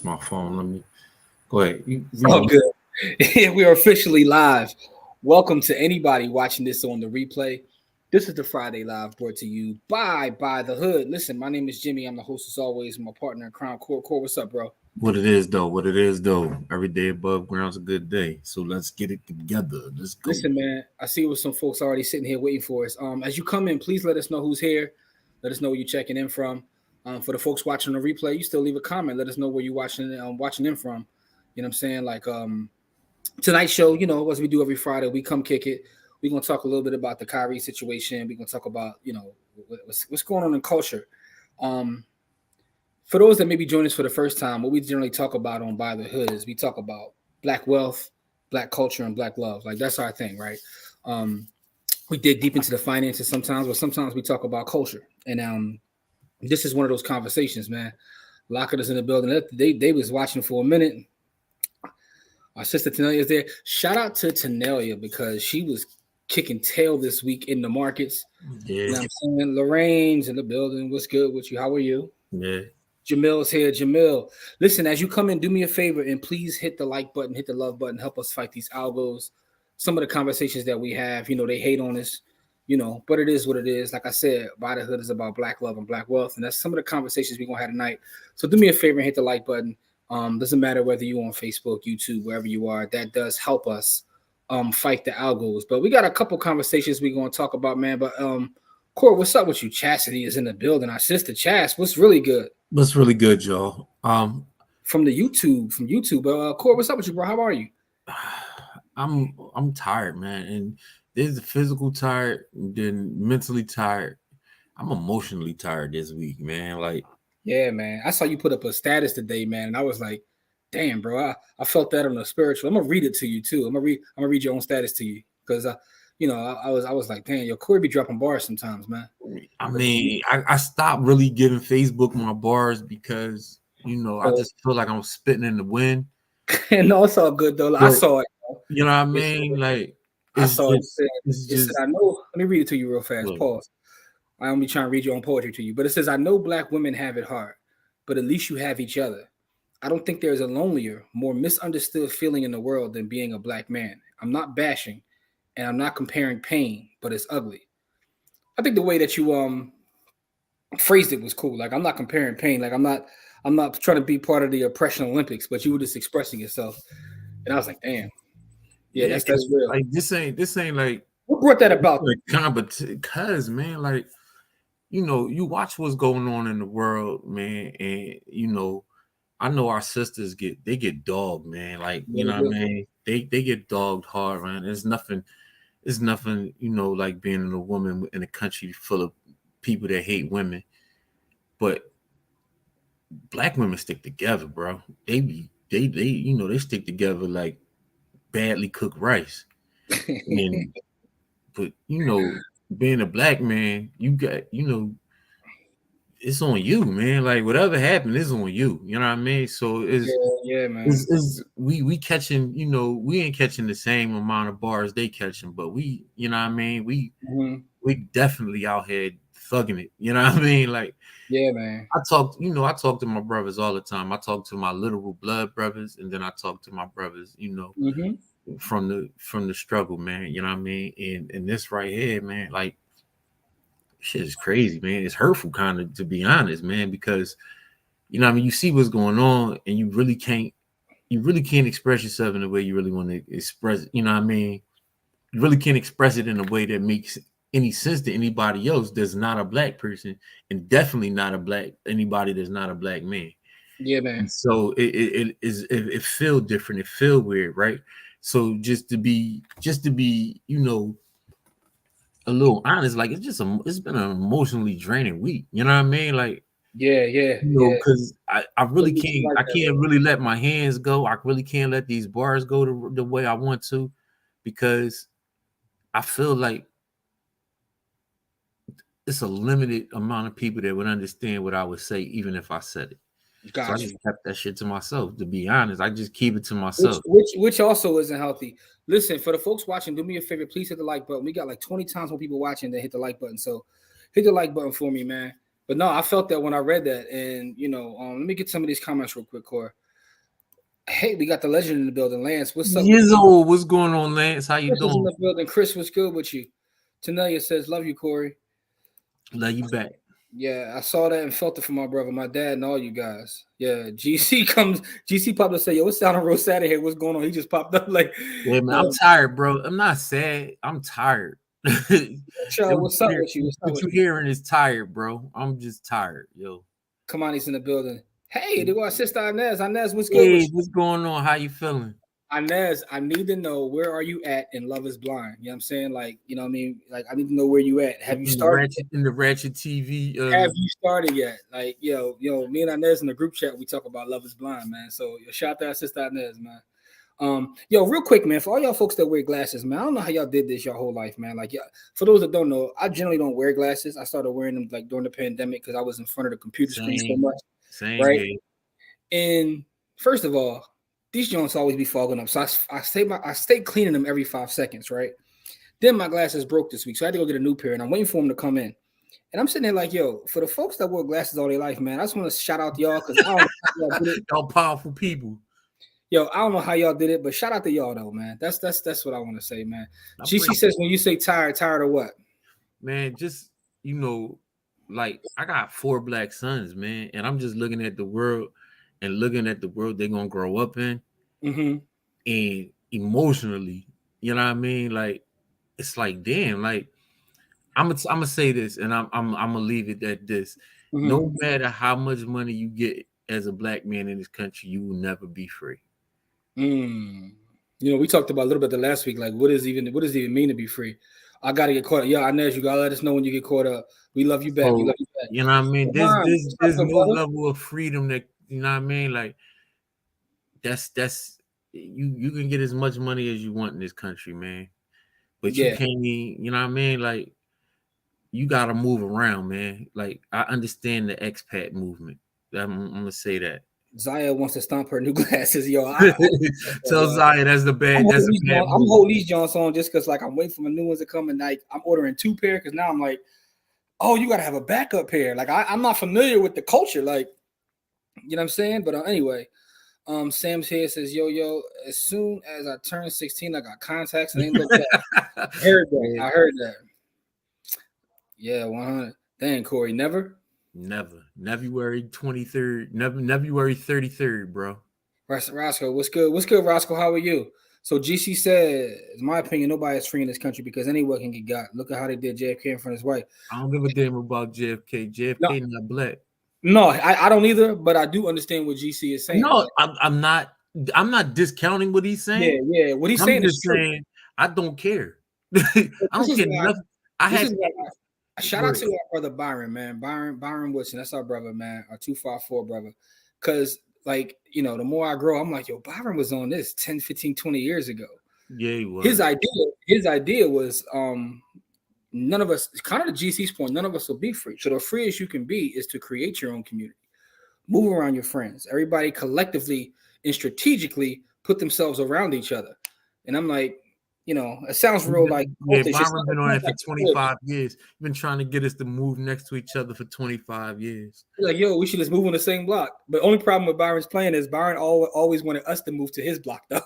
My phone. Let me go ahead. Oh, good. We are officially live. Welcome to anybody watching this on the replay. This is the Friday Live brought to you by the Hood. Listen, my name is Jimmy. I'm the host as always. My partner in crime, Core. Core, what's up, bro? What it is though. What it is though. Every day above ground's a good day. So let's get it together. Let's go. Listen, man. I see with some folks already sitting here waiting for us. As you come in, please let us know who's here. Let us know where you're checking in from. For the folks watching the replay, you still leave a comment. Let us know where you're watching in from. You know what I'm saying? Tonight's show, as we do every Friday, we come kick it. We're gonna talk a little bit about the Kyrie situation. We're gonna talk about what's going on in culture. For those that maybe join us for the first time, what we generally talk about on By the Hood is we talk about Black wealth, Black culture, and Black love. Like that's our thing, right? We dig deep into the finances sometimes, but sometimes we talk about culture. And this is one of those conversations, man. Lockett is in the building. They was watching for a minute. Our sister Tanelia is there. Shout out to Tanelia because she was kicking tail this week in the markets. Yeah. You know what I'm saying? Lorraine's in the building. What's good with you? How are you? Yeah. Jamil's here. Jamil, listen, as you come in, do me a favor and please hit the like button, hit the love button, help us fight these algos. Some of the conversations that we have, they hate on us, but it is what it is. Like I said, By the Hood is about Black love and Black wealth, and that's some of the conversations we're gonna have tonight. So do me a favor and hit the like button. Doesn't matter whether you're on Facebook, YouTube, wherever you are, that does help us fight the algos. But we got a couple conversations we're gonna talk about, man. But Core, what's up with you? Chastity is in the building. Our sister Chas, what's really good? What's really good, y'all? From YouTube. Core, what's up with you, bro? How are you? I'm tired, man. And there's the physical tired, then mentally tired. I'm emotionally tired this week, man. Like, yeah, man. I saw you put up a status today, man, and I was like, damn, bro. I felt that on the spiritual. I'm gonna read it to you too. I'm gonna read your own status to you because I was like, damn, your Corey be dropping bars sometimes, man. I mean, I stopped really giving Facebook my bars because I just feel like I'm spitting in the wind. No, it's all good though. I saw it. You know what I mean? Like I saw it. It's just. I know. Let me read it to you real fast. Look. Pause. I don't be trying to read your own poetry to you, but it says, I know Black women have it hard, but at least you have each other. I don't think there's a lonelier, more misunderstood feeling in the world than being a Black man. I'm not bashing, and I'm not comparing pain, but it's ugly. I think the way that you phrased it was cool. Like I'm not comparing pain. Like I'm not trying to be part of the oppression Olympics, but you were just expressing yourself. And I was like, damn. Yeah, that's real. Like this ain't like what brought that about? Because man, like you watch what's going on in the world, man, and I know our sisters get dogged, man. Like, you know what I mean? They get dogged hard, man. There's nothing, like being a woman in a country full of people that hate women. But Black women stick together, bro. They stick together like badly cooked rice. But being a Black man, you got, it's on you, man. Like whatever happened is on you. You know what I mean? So it's man. We catching, we ain't catching the same amount of bars they catching, but we, you know what I mean? We definitely out here thugging it. You know what I mean? Like, yeah, man. I talk to my brothers all the time. I talk to my literal blood brothers, and then I talk to my brothers, from the struggle, man. You know what I mean? And this right here, man, like shit is crazy, man. It's hurtful, kind of, to be honest, man, because I mean, you see what's going on, and you really can't express yourself in the way you really want to express it. You know what I mean? You really can't express it in a way that makes any sense to anybody else that's not a Black person, and definitely not anybody that's not a Black man. Yeah, man. And so it feel different. It feel weird, right? So just to be, a little honest, like it's been an emotionally draining week. You know what I mean? Like, yeah. Because I really can't. I can't really let my hands go. I really can't let these bars go the way I want to, because I feel like it's a limited amount of people that would understand what I would say, even if I said it. Gotcha. So I just kept that shit to myself. To be honest, I just keep it to myself. Which also isn't healthy. Listen, for the folks watching, do me a favor. Please hit the like button. We got like 20 times more people watching than hit the like button. So hit the like button for me, man. But no, I felt that when I read that. And, let me get some of these comments real quick, Core. Hey, we got the legend in the building, Lance. What's up? Yizzo, what's going on, Lance? How you Chris is in doing? the building. Chris, what's good with you? Tanelia says, "Love you, Corey." Love you back. Yeah, I saw that and felt it from my brother, my dad, and all you guys. Yeah, GC comes. GC popped up and say, "Yo, it's sounding real sad in here. What's going on?" He just popped up like, Yeah, man, I'm tired, bro. I'm not sad. I'm tired. "Yo, what's up with you? What's up What with you you?" hearing is tired, bro. I'm just tired, yo. Come on, he's in the building. Hey, there go our sister Inez. Inez, what's good with Hey, you? what's going on? How you feeling? Inez, I need to know, where are you at in Love Is Blind? You know what I'm saying? Like, you know what I mean? Like, I need to know where you at. Have you started? In the Ratchet TV? Have you started yet? Like, me and Inez in the group chat, we talk about Love Is Blind, man. So shout out to our sister Inez, man. Real quick, man, for all y'all folks that wear glasses, man, I don't know how y'all did this your whole life, man. Like, yeah, for those that don't know, I generally don't wear glasses. I started wearing them like during the pandemic because I was in front of the computer screen so much. Right. Game. And first of all, these joints always be fogging up. So I stay cleaning them every 5 seconds, right? Then my glasses broke this week, so I had to go get a new pair, and I'm waiting for them to come in. And I'm sitting there like, yo, for the folks that wore glasses all their life, man, I just want to shout out to y'all because I don't know how y'all did it. Y'all powerful people. Yo, I don't know how y'all did it, but shout out to y'all though, man. That's what I want to say, man. GC says, when you say tired of what? Man, just like I got 4 black sons, man, and I'm just looking at the world they're gonna grow up in, and emotionally, you know what I mean? Like, it's like, damn, like I'm gonna say this, and I'm gonna leave it at this. No matter how much money you get as a black man in this country, you will never be free. We talked about a little bit the last week, like what does it even mean to be free? I gotta get caught up. Yeah, Inez, you gotta let us know when you get caught up. We love you back. We love you back. You know what I mean? There's no level of freedom that, you know what I mean? Like, that's you can get as much money as you want in this country, man. But you can't, you know what I mean? Like, you gotta move around, man. Like, I understand the expat movement. I'm gonna say that. Zaya wants to stomp her new glasses, yo. Tell Zaya that's the bad. I'm holding these Jones on just because, like, I'm waiting for my new ones to come, and like I'm ordering 2 pair because now I'm like, oh, you gotta have a backup pair. Like, I'm not familiar with the culture, like, you know what I'm saying? But anyway, Sam's here says, yo, as soon as I turn 16, I got contacts and ain't look back. I heard that. Yeah, 100. Dang, Corey, never. February 23rd, February 33rd, bro. Roscoe, what's good? What's good, Roscoe? How are you? So GC said, in my opinion, nobody is free in this country because anyone can get got. Look at how they did JFK in front of his wife. I don't give a damn about JFK. JFK not black. No, I don't either, but I do understand what GC is saying. No, I'm not discounting what he's saying. Yeah. What he's saying is true. saying I don't care. I don't care nothing. Shout out to our brother Byron, man. Byron Woodson. That's our brother, man. Our 254 brother. Because, like, the more I grow, I'm like, yo, Byron was on this 10, 15, 20 years ago. Yeah, he was. His idea was none of us, kind of the GC's point, none of us will be free. So the freest you can be is to create your own community. Move around your friends. Everybody collectively and strategically put themselves around each other. And I'm like, it sounds real like... Yeah, Byron's been on it for 25 years. Been trying to get us to move next to each other for 25 years. Like, yo, we should just move on the same block. But only problem with Byron's plan is Byron always wanted us to move to his block, though.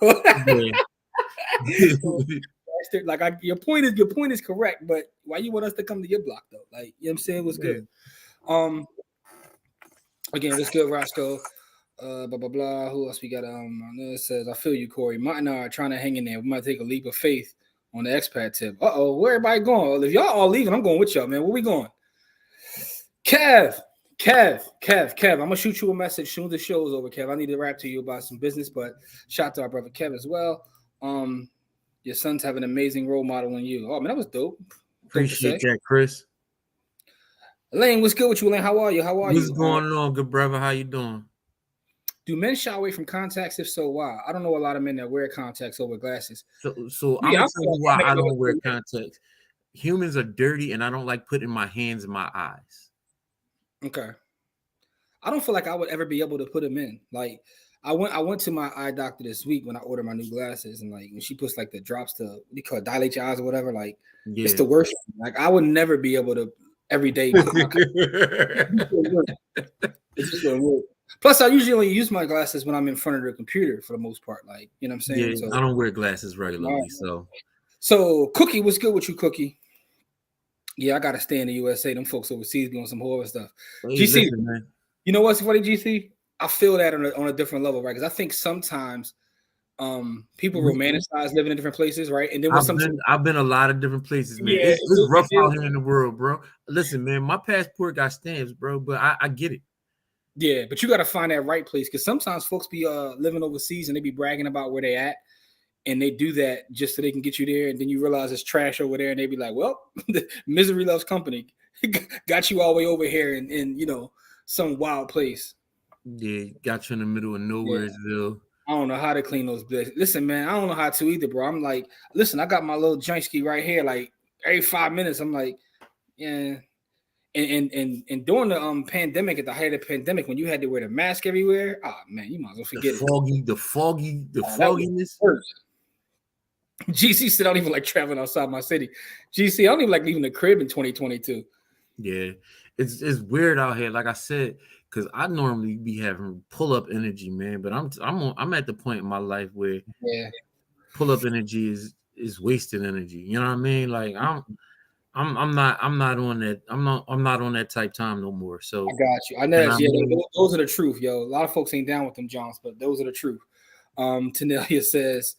So, like, your point is correct, but why you want us to come to your block, though? Like, you know what I'm saying? What's good? Again, what's good, Roscoe? Blah blah blah. Who else we got? It says, I feel you, Corey. Martin and I are trying to hang in there. We might take a leap of faith on the expat tip. Where everybody going? Well, if y'all all leaving, I'm going with y'all, man. Where we going? Kev. I'm gonna shoot you a message soon as the show is over, Kev. I need to rap to you about some business, but shout out to our brother Kev as well. Your sons have an amazing role model in you. Oh man, that was dope. Appreciate that, Chris. Elaine, what's good with you, Elaine? How are you? What's going on, good brother? How you doing? Do men shy away from contacts? If so, why? I don't know a lot of men that wear contacts over glasses. So I'm gonna tell you why I don't wear contacts. Humans are dirty, and I don't like putting my hands in my eyes. Okay. I don't feel like I would ever be able to put them in. Like, I went to my eye doctor this week when I ordered my new glasses, and like when she puts like the drops to, what do you call it, dilate your eyes or whatever, like it's the worst. Like, I would never be able to every day. It just wouldn't work. Plus, I usually only use my glasses when I'm in front of the computer for the most part. Like, you know what I'm saying? Yeah, So, I don't wear glasses regularly, so Cookie, what's good with you, Cookie? Yeah, I gotta stay in the USA. Them folks overseas be on some horror stuff. hey, GC, listen, man. you know what's funny, GC? I feel that on a different level, right? Because I think sometimes people romanticize living in different places, right? And then when I've been a lot of different places, man. yeah, It's rough out here in the world, bro. Listen, man, my passport got stamps, bro, but I get it. Yeah, but you got to find that right place because sometimes folks be living overseas and they be bragging about where they at, and they do that just so they can get you there, and then you realize it's trash over there, and they be like, "Well, misery loves company." Got you all the way over here in some wild place. Yeah, got you in the middle of nowheresville. I don't know how to clean those bills. Listen, man, I don't know how to either, bro. I'm like, listen, I got my little joint ski right here. Like every 5 minutes, I'm like, yeah. And during the pandemic, at the height of the pandemic, when you had to wear the mask everywhere, oh man, you might as well forget it. The fogginess. GC said I don't even like traveling outside my city. GC, I don't even like leaving the crib in 2022. Yeah, it's weird out here. Like I said, because I normally be having pull up energy, man. But I'm at the point in my life where pull up energy is wasted energy. You know what I mean? Like I'm not on that. I'm not on that type time no more. So I got you. I know. Those are the truth, yo. A lot of folks ain't down with them Johns, but those are the truth. Tanelia says,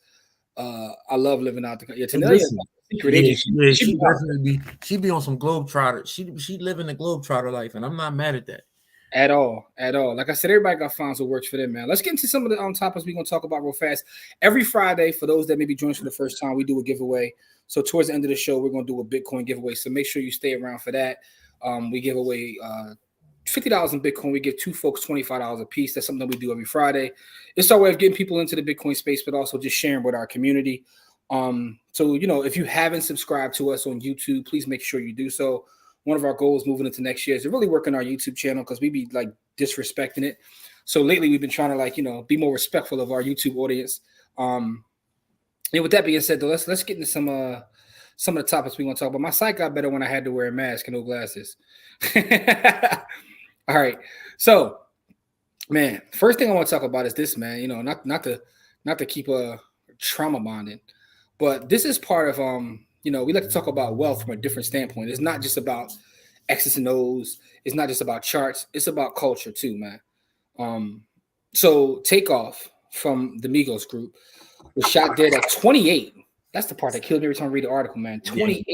"I love living out the country." Yeah, Tanelia, she be on some globetrotter. She living the globetrotter life, and I'm not mad at that. At all. Like I said, everybody got finds what works for them, man. Let's get into some of the topics we're gonna talk about real fast. Every Friday, for those that maybe join us for the first time, we do a giveaway. So towards the end of the show, we're gonna do a Bitcoin giveaway. So make sure you stay around for that. We give away $50 in Bitcoin. We give two folks $25 a piece. That's something that we do every Friday. It's our way of getting people into the Bitcoin space, but also just sharing with our community. So if you haven't subscribed to us on YouTube, please make sure you do so. One of our goals moving into next year is to really work on our YouTube channel because we be like disrespecting it. So lately we've been trying to be more respectful of our YouTube audience. And with that being said, though, let's get into some of the topics we're gonna talk about. My sight got better when I had to wear a mask and no glasses. All right. So, man, first thing I want to talk about is this, man. Not to keep trauma bonding, but this is part of we like to talk about wealth from a different standpoint. It's not just about X's and O's. It's not just about charts. It's about culture too, man. So Takeoff from the Migos group was shot dead at 28. That's the part that killed me every time I read the article, man. 28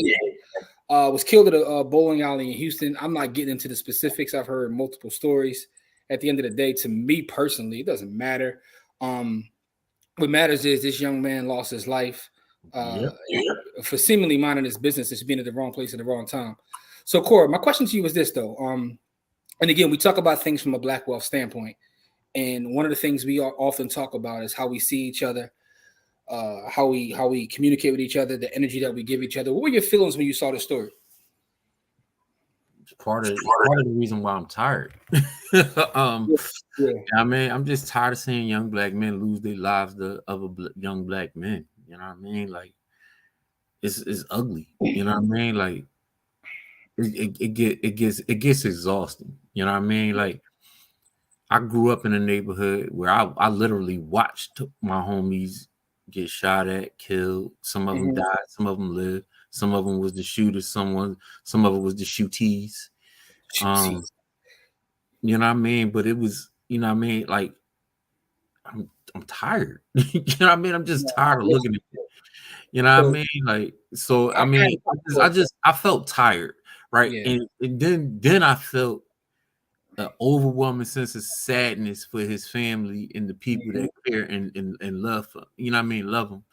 was killed at a bowling alley in Houston. I'm not getting into the specifics. I've heard multiple stories. At the end of the day, to me personally, it doesn't matter. What matters is this young man lost his life. For seemingly minding his business, it's being at the wrong place at the wrong time. So, Cora, my question to you is this, though. And again, we talk about things from a Black wealth standpoint. And one of the things we often talk about is how we see each other, how we communicate with each other, the energy that we give each other. What were your feelings when you saw the story? Part of the reason why I'm tired. I mean, I'm just tired of seeing young Black men lose their lives to other young Black men. You know what I mean? Like, it's ugly. You know what I mean? Like, it gets exhausting. You know what I mean? Like, I grew up in a neighborhood where I literally watched my homies get shot at, killed. Some of them died, some of them lived. Some of them was the shooters. Some of it was the shootees. You know what I mean? But it was, you know what I mean? Like, I'm tired. You know what I mean? I'm just tired of looking at it. You know what I mean? Like, so I mean, I felt tired, right? Yeah. And then I felt an overwhelming sense of sadness for his family and the people that care and love him. You know what I mean? Love him.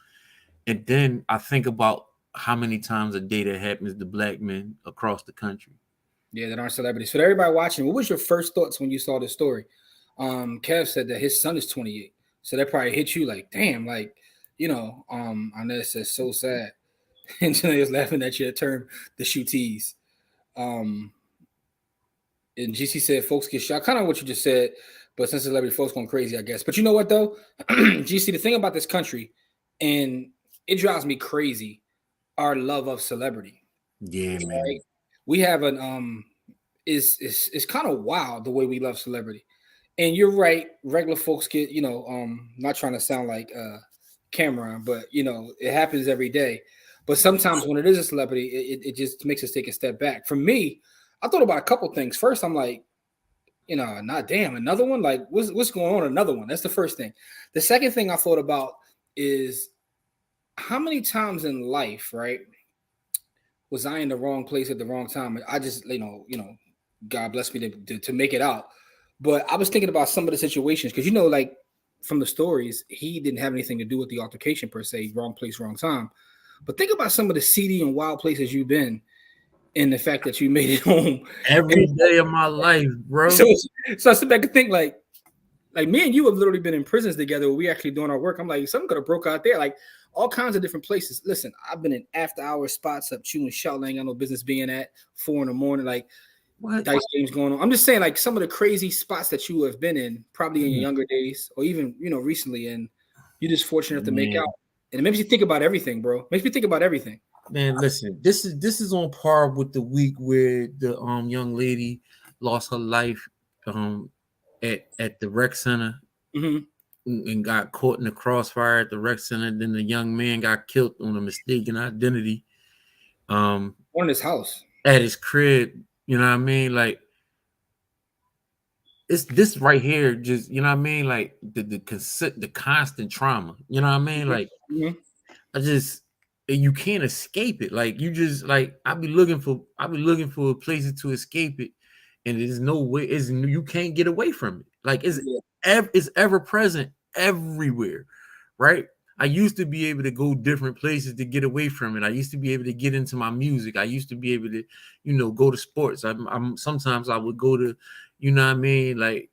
And then I think about how many times a day that happens to Black men across the country. Yeah, that aren't celebrities. So everybody watching, what was your first thoughts when you saw this story? Kev said that his son is 28. So that probably hit you like, damn, like, I know it says so sad. And Janae was laughing at your term, the shootees. And GC said folks get shot. Kind of what you just said, but since celebrity folks going crazy, I guess. But you know what though? GC, the thing about this country, and it drives me crazy, our love of celebrity. Yeah, man. Right? We have an it's kind of wild the way we love celebrity. And you're right. Regular folks get, not trying to sound like Cameron, but it happens every day. But sometimes when it is a celebrity, it just makes us take a step back. For me, I thought about a couple things. First, I'm like, not damn another one. Like, what's going on? Another one. That's the first thing. The second thing I thought about is how many times in life, right, was I in the wrong place at the wrong time? I just, God bless me to make it out. But I was thinking about some of the situations because, like from the stories, he didn't have anything to do with the altercation per se. Wrong place, wrong time. But think about some of the seedy and wild places you've been, and the fact that you made it home every day of my life, bro. So I sit back and think like me and you have literally been in prisons together where we actually doing our work. I'm like, something could have broke out there, like all kinds of different places. Listen, I've been in after hour spots up chewing shell. I ain't got no business being at 4 a.m. Like what dice games going on. I'm just saying, like some of the crazy spots that you have been in, probably in your younger days, or even recently, and you're just fortunate enough to make out. And it makes you think about everything, bro. Makes me think about everything. Man, listen, this is on par with the week where the young lady lost her life at the rec center and got caught in the crossfire at the rec center. Then the young man got killed on a mistaken identity. On his house. At his crib. You know what I mean? Like it's this right here, just like the constant trauma. You know what I mean? Like you can't escape it. Like you just like I be looking for places to escape it, and there's no way. You can't get away from it. Like it's ever present everywhere, right? I used to be able to go different places to get away from it. I used to be able to get into my music. I used to be able to, go to sports. I'm sometimes I would go to, what I mean, like,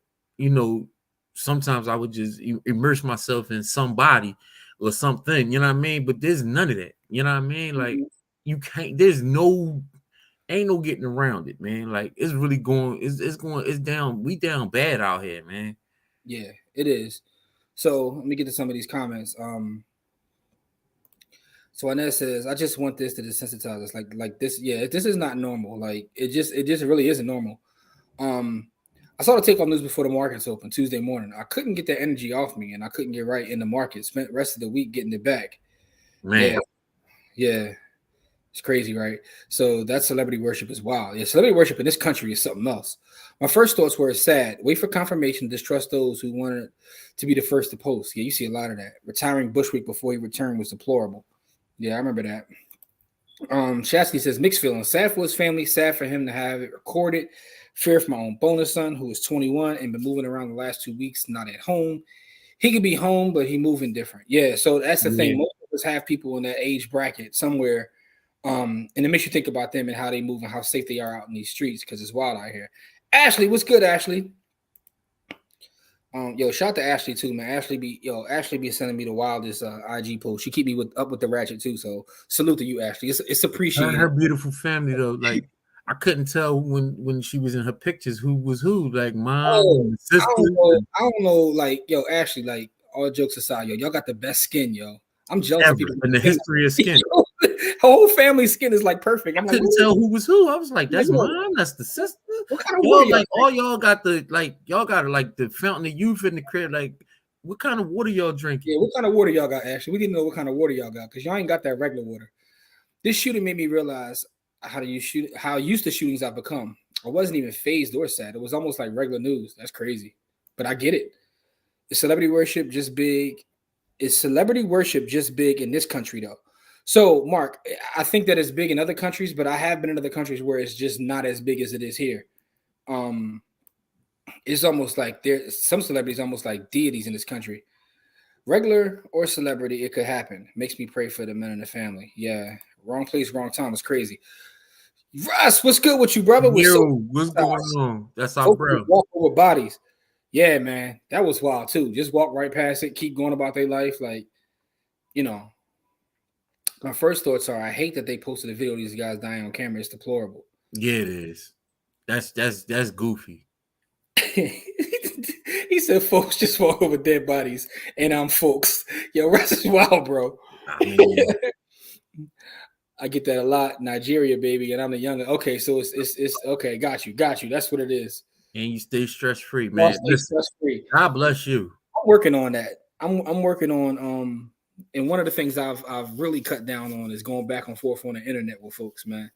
sometimes I would just immerse myself in somebody or something, you know what I mean? But there's none of that. You know what I mean? Like you can't, ain't no getting around it, man. Like it's really it's down, we down bad out here, man. Yeah, it is. So let me get to some of these comments. So Annette says, I just want this to desensitize us. Like this, yeah, this is not normal. Like it just really isn't normal. I saw the takeoff news before the markets open Tuesday morning. I couldn't get that energy off me, and I couldn't get right in the market. Spent the rest of the week getting it back. Man. Yeah. It's crazy, right? So that celebrity worship is wild. Yeah, celebrity worship in this country is something else. My first thoughts were sad. Wait for confirmation. Distrust those who wanted to be the first to post. Yeah, you see a lot of that. Retiring Bushwick before he returned was deplorable. Yeah, I remember that. Shasky says mixed feelings. Sad for his family. Sad for him to have it recorded. Fear for my own bonus son, who is 21 and been moving around the last 2 weeks, not at home. He could be home, but he moving different. Yeah, so that's the thing. Most of us have people in that age bracket somewhere. And it makes you think about them and how they move and how safe they are out in these streets because it's wild out here. Ashley, what's good, Ashley? Shout out to Ashley too, man. Ashley be sending me the wildest IG post. She keep me up with the ratchet too. So salute to you, Ashley. It's appreciated. Her beautiful family though, like I couldn't tell when she was in her pictures who was who, like mom, sister. I don't know, like Ashley, like all jokes aside, y'all got the best skin, yo. I'm jealous of people in the history of skin. Her whole family's skin is like perfect. I couldn't tell who was who. I was like, that's mom, that's the sister. What kind of water like all y'all got the fountain of youth in the crib. Like, what kind of water y'all drinking? Yeah, what kind of water y'all got, Ashley? We didn't know what kind of water y'all got because y'all ain't got that regular water. This shooting made me realize how used to shootings I've become. I wasn't even fazed or sad. It was almost like regular news. That's crazy. But I get it. Is celebrity worship just big? Is celebrity worship just big in this country though? So, Mark, I think that it's big in other countries, but I have been in other countries where it's just not as big as it is here. It's almost like there's some celebrities almost like deities in this country. Regular or celebrity, it could happen. Makes me pray for the men in the family. Yeah, wrong place, wrong time. It's crazy. Russ, what's good with you, brother? What's going on? That's our bro. Walk over bodies. Yeah, man, that was wild too. Just walk right past it, keep going about their life, like My first thoughts are, I hate that they posted a video of these guys dying on camera. It's deplorable. Yeah, it is. That's goofy. He said, "Folks just walk over dead bodies," and I'm folks. Yo, Russ is wild, bro. I get that a lot. Nigeria, baby, and I'm the younger. Okay, so it's okay. Got you. That's what it is. And you stay stress free, I'll man. stay Listen, stress free. God bless you. I'm working on that. I'm working on and one of the things I've really cut down on is going back and forth on the internet with folks, man.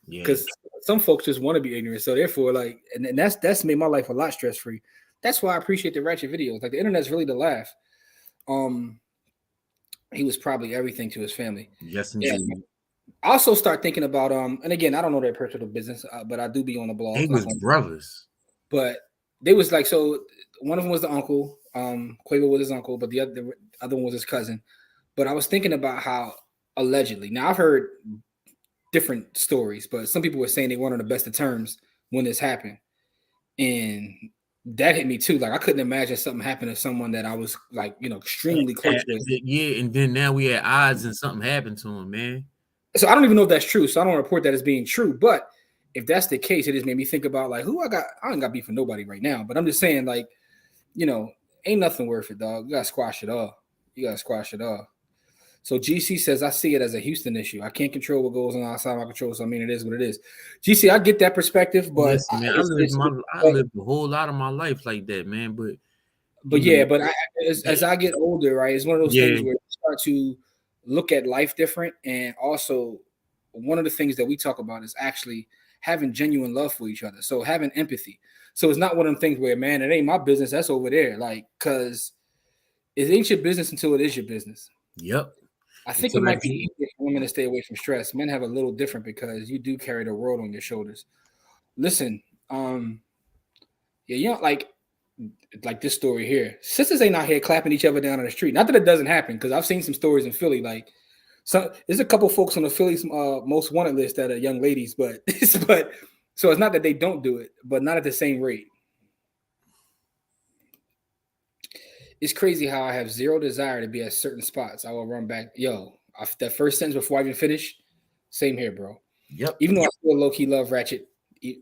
Yeah. Because some folks just want to be ignorant. So therefore, like, and that's made my life a lot stress free. That's why I appreciate the ratchet videos. Like the internet's really the laugh. He was probably everything to his family. Yes, Yeah. indeed. I also start thinking about and again, I don't know their personal business, but I do be on the blog. They was brothers. But they was like, so one of them was the uncle. Quavo was his uncle, but the other one was his cousin. But I was thinking about how allegedly. Now I've heard different stories, but some people were saying they weren't on the best of terms when this happened, and that hit me too. Like I couldn't imagine something happened to someone that I was like, extremely close with. Yeah, and then now we had odds and something happened to him, man. So I don't even know if that's true. So I don't report that as being true. But if that's the case, it just made me think about like who I got. I ain't got beef for nobody right now, but I'm just saying like, ain't nothing worth it, dog. You gotta squash it all. So GC says, I see it as a Houston issue. I can't control what goes on outside my control. So I mean, it is what it is. GC, I get that perspective, but listen, man, I lived a whole lot of my life like that, man. But as I get older, right, it's one of those things where you start to look at life different, and also one of the things that we talk about is actually having genuine love for each other. So having empathy. So it's not one of them things where, man, it ain't my business. That's over there. Like, because it ain't your business until it is your business. Yep. I think it might be easier for women to stay away from stress. Men have a little different because you do carry the world on your shoulders. Listen, like this story here. Sisters ain't out here clapping each other down on the street. Not that it doesn't happen, because I've seen some stories in Philly. Like, there's a couple folks on the Philly's most wanted list that are young ladies, but so it's not that they don't do it, but not at the same rate. It's crazy how I have zero desire to be at certain spots. I will run back. That first sentence before I even finish, same here, bro. Yep. Even though I still low-key love Ratchet,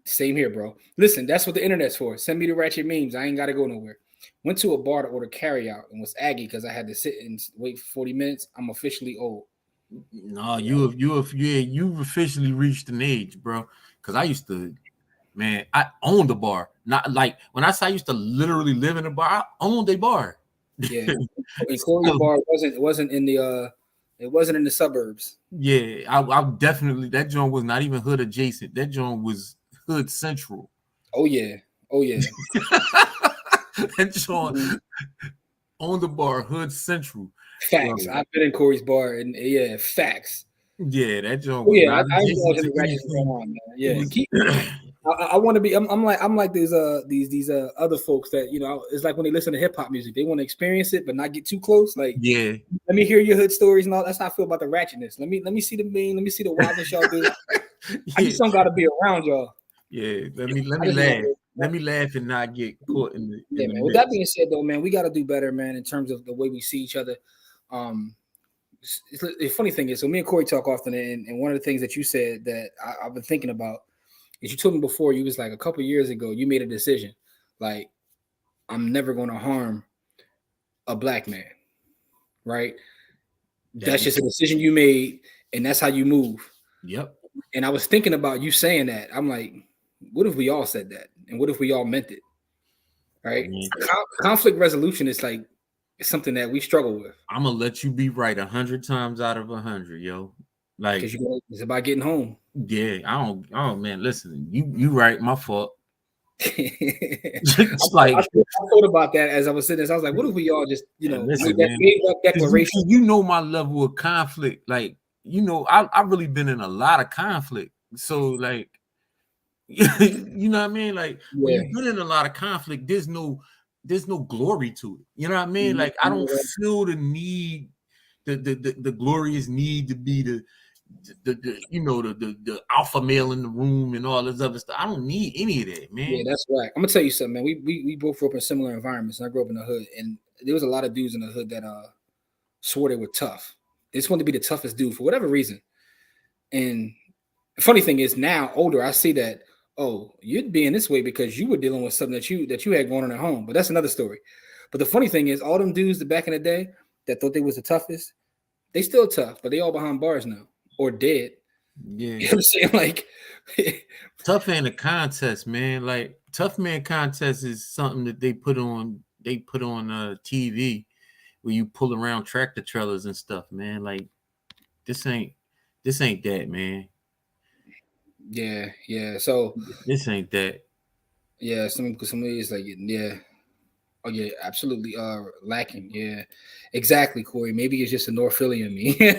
same here, bro. Listen, that's what the internet's for. Send me the Ratchet memes. I ain't got to go nowhere. Went to a bar to order carryout and was aggy because I had to sit and wait for 40 minutes. I'm officially old. No, you've officially reached an age, bro. Because I used to, man, I owned the bar. Not like when I say I used to literally live in a bar, I owned a bar. Yeah, and Corey's bar wasn't in the suburbs. Yeah, I definitely, that joint was not even hood adjacent. That joint was hood central. Oh yeah. That joint on the bar, hood central. Facts. I've been in Corey's bar, and yeah, facts. Yeah, that joint. Oh yeah, I indulge in the ratchet going on, man. Yeah, I want to be. I'm like these other folks that it's like when they listen to hip hop music, they want to experience it but not get too close. Like, yeah, let me hear your hood stories and all. That's how I feel about the ratchetness. Let me see the meme. Let me see the wildness y'all do. Yeah. I just don't gotta be around y'all. Yeah, let me laugh. Let me laugh and not get caught in the. Yeah, man. With that being said, though, man, we got to do better, man, in terms of the way we see each other. The funny thing is, so me and Corey talk often, and one of the things that you said that I've been thinking about is you told me before, you was like a couple years ago, you made a decision, like, I'm never going to harm a black man, right? That's just a decision you made, and that's how you move. Yep. And I was thinking about you saying that. I'm like, what if we all said that? And what if we all meant it? Right? Conflict resolution is like something that we struggle with. I'm gonna let you be right 100 times out of 100, yo. Like, because it's about getting home. Yeah, I don't. Oh man, listen, you right. My fault. I thought about that as I was sitting there. So I was like, what if we all just, listen, made that declaration? You know my level of conflict. Like, I've really been in a lot of conflict. So, like, you know what I mean? Like, when you've been in a lot of conflict, there's no glory to it. You know what I mean? Like, I don't feel the need, the glorious need to be the alpha male in the room and all this other stuff. I don't need any of that, man. Yeah, that's right. I'm gonna tell you something, man. We both grew up in similar environments. And I grew up in the hood, and there was a lot of dudes in the hood that swore they were tough. They just wanted to be the toughest dude for whatever reason. And the funny thing is, now older, I see that, oh, you'd be in this way because you were dealing with something that you had going on at home. But that's another story. But the funny thing is, all them dudes that back in the day that thought they was the toughest, they still tough, but they all behind bars now. Or dead. Yeah. You know what I'm saying? Like, Tough ain't a contest, man. Like Tough Man contest is something that they put on TV where you pull around tractor trailers and stuff, man. Like this ain't that, man. Yeah. So This ain't that. yeah, some is like yeah. Oh yeah, absolutely. Lacking. Yeah, exactly, Corey. Maybe it's just a North Philly in me. Yeah,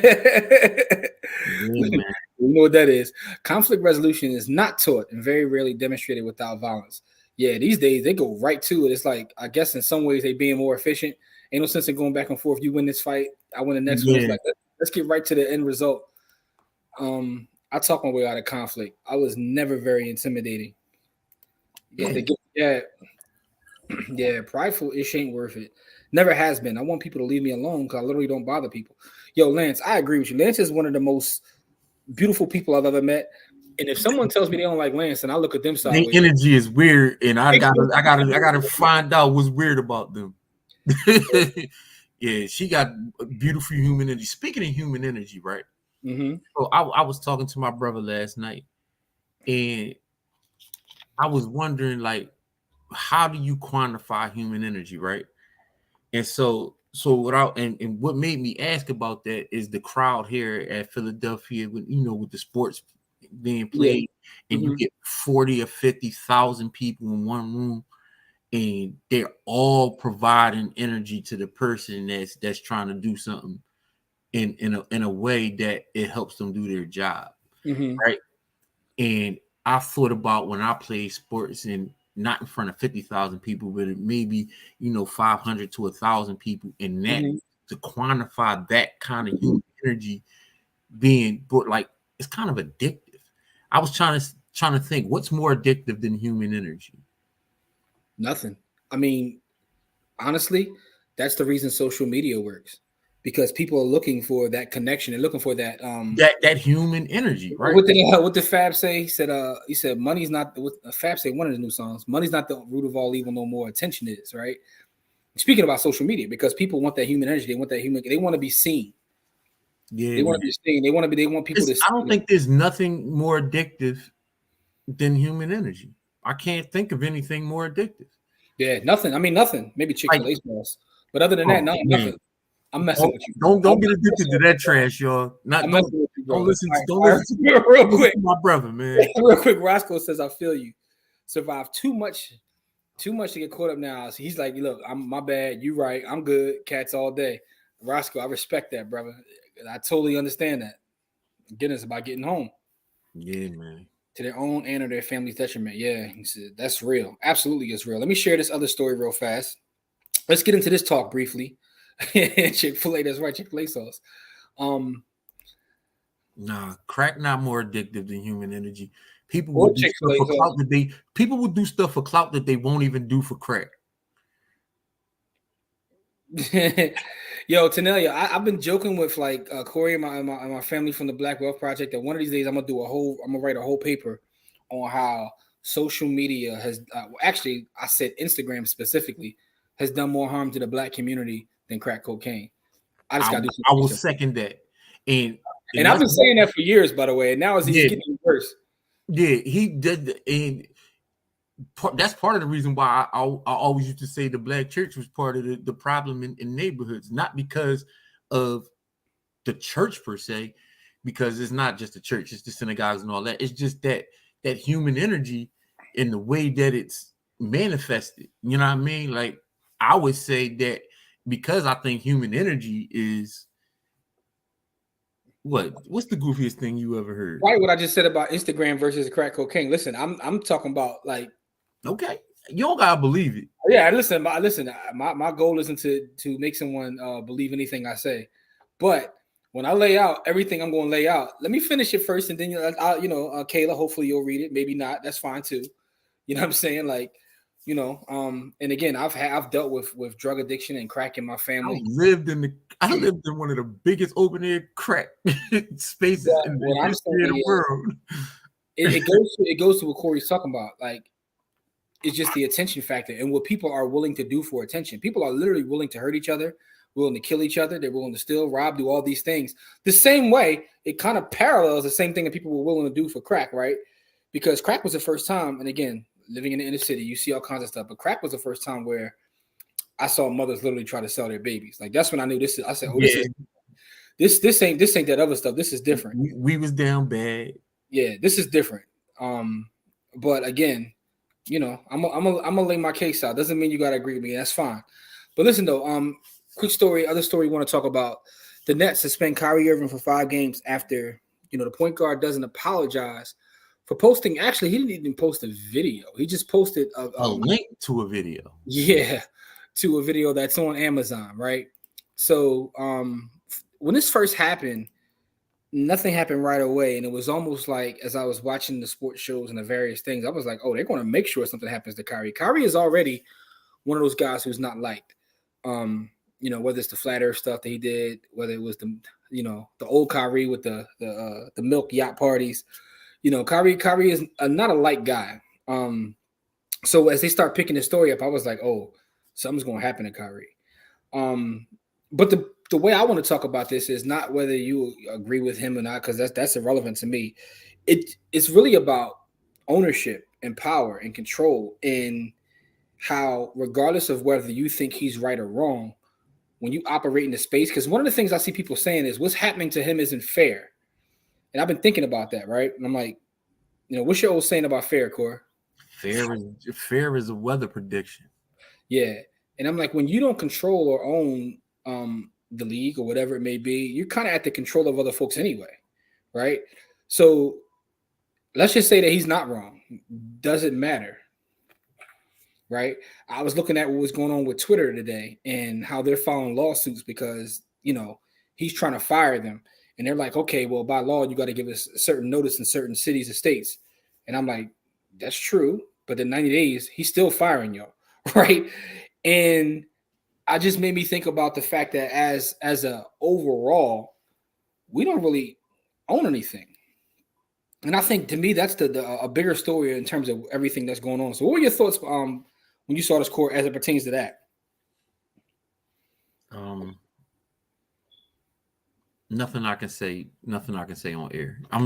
man. You know what that is. Conflict resolution is not taught and very rarely demonstrated without violence. Yeah, these days they go right to it. It's like I guess in some ways they being more efficient. Ain't no sense in going back and forth. You win this fight, I win the next one. It's Yeah. like let's get right to the end result. I talk my way out of conflict. I was never very intimidating. Yeah, yeah, prideful ish ain't worth it. Never has been. I want people to leave me alone because I literally don't bother people. Yo, Lance, I agree with you. Lance is one of the most beautiful people I've ever met. And if someone tells me they don't like Lance, and I look at them Their sideways, energy is weird, and I gotta find out what's weird about them. Yeah, she got beautiful human energy. Speaking of human energy, right? Mm-hmm. So I was talking to my brother last night, and I was wondering, like, how do you quantify human energy, right? And and what made me ask about that is the crowd here at Philadelphia, with the sports being Yeah. played, and Mm-hmm. you get 40 or 50,000 people in one room, and they're all providing energy to the person that's trying to do something in a way that it helps them do their job, Mm-hmm. right? And I thought about when I play sports and not in front of 50,000 people, but it maybe 500 to 1,000 people, and that Mm-hmm. to quantify that kind of human energy being brought, like, it's kind of addictive. I was trying to think what's more addictive than human energy. Nothing. I mean, honestly, that's the reason social media works. Because people are looking for that connection and looking for that That human energy, right? what did Fab say? He said money's not what Fab said one of the new songs. Money's not the root of all evil no more. Attention is, right? Speaking about social media, because people want that human energy, they want to be seen. Yeah, They want man. to be seen. They want people to see I don't think there's nothing more addictive than human energy. I can't think of anything more addictive. Yeah, nothing. I mean nothing. Maybe Like, Chick-fil-A sauce. But other than that, oh no, man, nothing. I'm messing with you, bro. don't get addicted to that trash, y'all. I'm Not messing with you, bro. don't listen All to right, don't all right. listen Real quick. to my brother, man. Real quick, Roscoe says, I feel you. Survive too much to get caught up now. So he's like, look, I'm my bad. You right. I'm good. Cats all day. Roscoe, I respect that, brother. I totally understand that. Again, it's about getting home Yeah, man. to their own and or their family's detriment. Yeah, he said that's real. Absolutely, it's real. Let me share this other story real fast. Let's get into this talk briefly. Chick-fil-A, that's right, Chick-fil-A sauce. Nah, crack not more addictive than human energy. People Or would do stuff Chick-fil-A for sauce. clout people would do stuff for clout that they won't even do for crack. Yo, Tanelia, I've been joking with like Corey and my family from the Black Wealth Project that one of these days I'm gonna write a whole paper on how social media has actually I said Instagram specifically has done more harm to the Black community than crack cocaine. I just gotta do some I will research. second that. And And I've been saying that for years, by the way, and now it's getting worse. Yeah, he did, and that's part of the reason why I always used to say the Black church was part of the problem in neighborhoods, not because of the church per se, because it's not just the church, it's the synagogues and all that. It's just that human energy in the way that it's manifested. You know what I mean? Like, I would say that because I think human energy is what's the goofiest thing you ever heard? Right, what I just said about Instagram versus crack cocaine. Listen, I'm talking about like. Okay, you don't gotta believe it. Yeah, listen. My goal isn't to make someone believe anything I say, but when I lay out everything I'm going to lay out, let me finish it first, and then Kayla, hopefully you'll read it. Maybe not. That's fine too. You know what I'm saying? Like, and again, I've dealt with drug addiction and crack in my family. I lived in one of the biggest open air crack spaces in the history of the world. It goes to what Corey's talking about. Like, it's just the attention factor and what people are willing to do for attention. People are literally willing to hurt each other, willing to kill each other. They're willing to steal, rob, do all these things. The same way, it kind of parallels the same thing that people were willing to do for crack, right? because crack was the first time, and again, living in the inner city, you see all kinds of stuff, but crack was the first time where I saw mothers literally try to sell their babies. Like that's when I knew this is. I said, "Oh, this ain't that other stuff. This is different." We was down bad. Yeah, this is different. But again, you know, I'm gonna lay my case out. Doesn't mean you gotta agree with me. That's fine. But listen though, quick story. Other story we want to talk about: the Nets suspend Kyrie Irving for 5 games after the point guard doesn't apologize for posting. Actually, he didn't even post a video. He just posted a link to a video. Yeah, to a video that's on Amazon, right? So when this first happened, nothing happened right away, and it was almost like as I was watching the sports shows and the various things, I was like, oh, they're going to make sure something happens to Kyrie. Kyrie is already one of those guys who's not liked. Whether it's the flat earth stuff that he did, whether it was the old Kyrie with the milk yacht parties, Kyrie is not a light guy. So as they start picking the story up, I was like, oh, something's going to happen to Kyrie. But the way I want to talk about this is not whether you agree with him or not, because that's irrelevant to me. It's really about ownership and power and control, and how, regardless of whether you think he's right or wrong, when you operate in the space, because one of the things I see people saying is what's happening to him isn't fair. And I've been thinking about that, right? And I'm like, what's your old saying about fair, Core? Fair is a weather prediction. Yeah. And I'm like, when you don't control or own the league or whatever it may be, you're kind of at the control of other folks anyway, right? So let's just say that he's not wrong. Doesn't matter, right? I was looking at what was going on with Twitter today and how they're filing lawsuits because, he's trying to fire them. And they're like, okay, well, by law, you got to give us a certain notice in certain cities and states. And I'm like, that's true. But in 90 days, he's still firing y'all, right? And I just made me think about the fact that as a overall, we don't really own anything. And I think, to me, that's a bigger story in terms of everything that's going on. So what were your thoughts when you saw this court as it pertains to that? Nothing I can say on air. I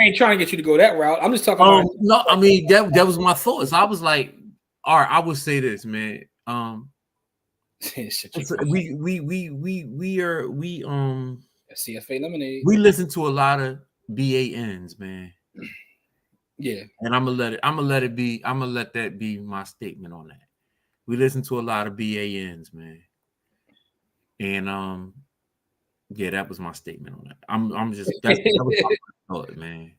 ain't trying to get you to go that route. I'm just talking about. No, I mean that was my thoughts. I was like, all right, I would say this, man. We CFA lemonade. We listen to a lot of BANs, man. Yeah. And I'm gonna let that be my statement on that. We listen to a lot of BANs, man. And yeah, that was my statement on that. I'm just that was my thought, man.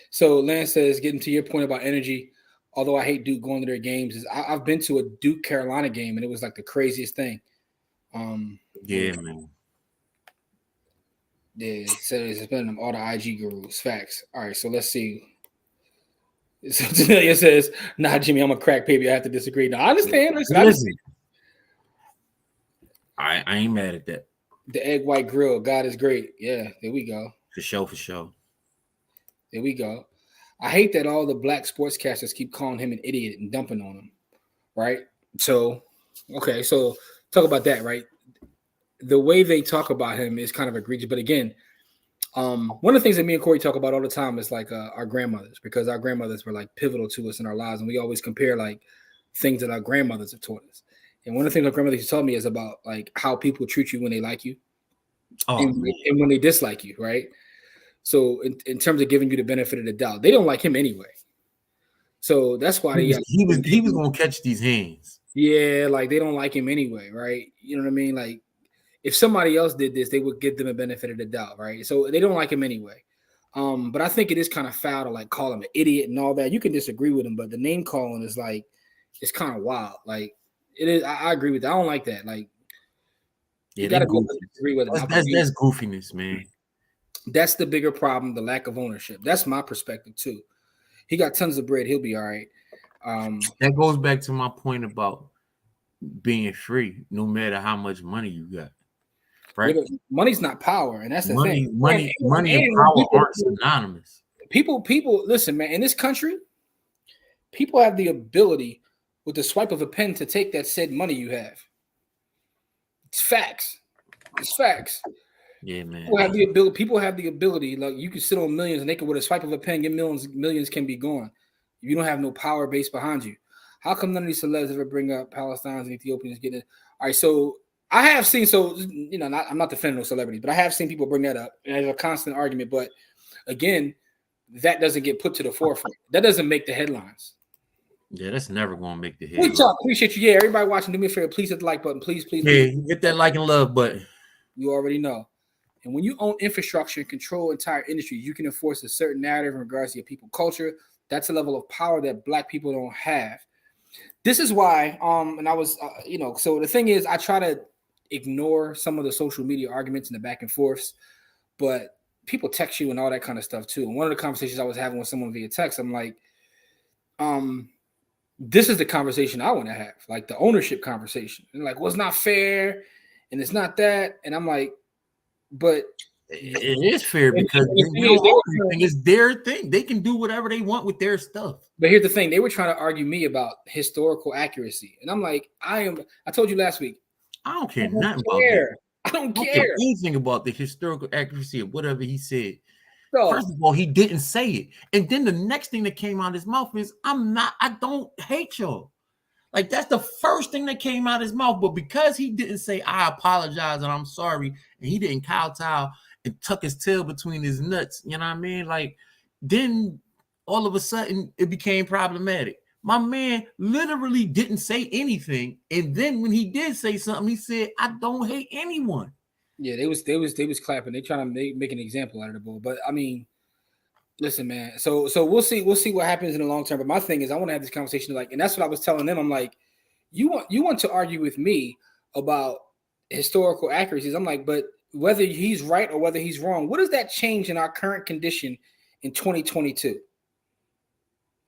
So Lance says, getting to your point about energy, although I hate Duke going to their games, is I've been to a Duke Carolina game and it was like the craziest thing. Yeah, man. Yeah, so it's better than all the IG gurus. Facts. All right, so let's see. So Tanelia says, nah, Jimmy, I'm a crack baby. I have to disagree. No, I understand. Listen. I ain't mad at that. The egg white grill. God is great. Yeah, there we go. For sure. There we go. I hate that all the black sportscasters keep calling him an idiot and dumping on him. Right? So, okay. So talk about that, right? The way they talk about him is kind of egregious. But again, one of the things that me and Corey talk about all the time is like our grandmothers, because our grandmothers were like pivotal to us in our lives. And we always compare like things that our grandmothers have taught us. And one of the things our grandmothers taught me is about like how people treat you when they like you and when they dislike you, right? So in terms of giving you the benefit of the doubt, they don't like him anyway. So that's why he was going to catch these hands. Yeah, like they don't like him anyway, right? You know what I mean? Like if somebody else did this, they would give them a benefit of the doubt, right? So they don't like him anyway. But I think it is kind of foul to like call him an idiot and all that. You can disagree with him, but the name calling is like, it's kind of wild. Like it is. I agree with that. I don't like that. Like, yeah, you gotta agree with it. That's goofiness, man. That's the bigger problem, the lack of ownership. That's my perspective too. He got tons of bread. He'll be all right. That goes back to my point about being free, no matter how much money you got. Right? Yeah, money's not power, and that's the thing. Money and power aren't synonymous. People, listen, man. In this country, people have the ability, with the swipe of a pen, to take that said money you have. It's facts. It's facts. Yeah, man. People have the ability. Like you can sit on millions, and they can, with a swipe of a pen, your millions can be gone. if you don't have no power base behind you, how come none of these celebs ever bring up Palestinians and Ethiopians getting it? All right, so I have seen, I'm not defending no celebrities, but I have seen people bring that up as a constant argument. But again, that doesn't get put to the forefront. That doesn't make the headlines. Yeah, that's never gonna make the headlines. Appreciate you. Yeah, everybody watching, do me a favor. Please hit the like button. Please. Hit that like and love button. You already know. And when you own infrastructure and control entire industries, you can enforce a certain narrative in regards to your people culture. That's a level of power that Black people don't have. This is why, and I was, so the thing is, I try to ignore some of the social media arguments and the back and forths, but people text you and all that kind of stuff too. And one of the conversations I was having with someone via text, I'm like, this is the conversation I want to have, like the ownership conversation. And like, well, it's not fair, and it's not that. And I'm like, but it is fair because it's their thing. They can do whatever they want with their stuff. But here's the thing: they were trying to argue me about historical accuracy, and I'm like, I told you last week, I don't care nothing about that. I don't care anything about the historical accuracy of whatever he said. So, first of all, he didn't say it, and then the next thing that came out of his mouth is, I don't hate y'all. Like, that's the first thing that came out of his mouth. But because he didn't say, I apologize and I'm sorry, and he didn't kowtow and tuck his tail between his nuts, you know what I mean? Like, then all of a sudden it became problematic. My man literally didn't say anything. And then when he did say something, he said, I don't hate anyone. Yeah, they was clapping. They trying to make an example out of the bull. But I mean, listen, man. So we'll see what happens in the long term. But my thing is, I want to have this conversation, like, and that's what I was telling them. I'm like, you want to argue with me about historical accuracies. I'm like, but whether he's right or whether he's wrong, what does that change in our current condition in 2022?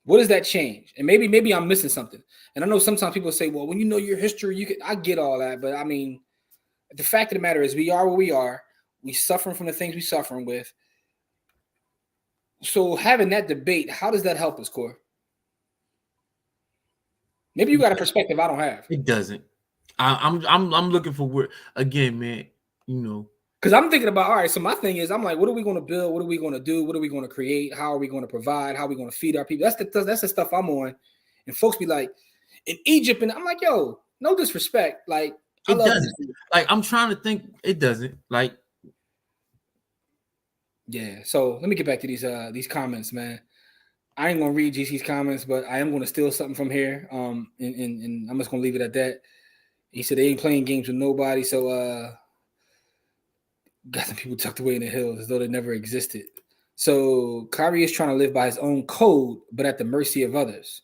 What does that change? And maybe I'm missing something. And I know sometimes people say, well, when you know your history, I get all that. But I mean, the fact of the matter is, we are where we are. We suffering from the things we suffering with. So having that debate, how does that help us, Core? Maybe you got a perspective I don't have. It doesn't. I'm looking for where, again, man, you know. Because I'm thinking about, all right, so my thing is, I'm like, what are we going to build? What are we going to do? What are we going to create? How are we going to provide? How are we going to feed our people? That's the stuff I'm on. And folks be like, in Egypt, and I'm like, yo, no disrespect. Like, it doesn't. Like, I'm trying to think, it doesn't. Like, yeah. So let me get back to these comments, man. I ain't gonna read GC's comments, but I am gonna steal something from here. And I'm just gonna leave it at that. He said they ain't playing games with nobody, so got some people tucked away in the hills as though they never existed. So Kyrie is trying to live by his own code, but at the mercy of others.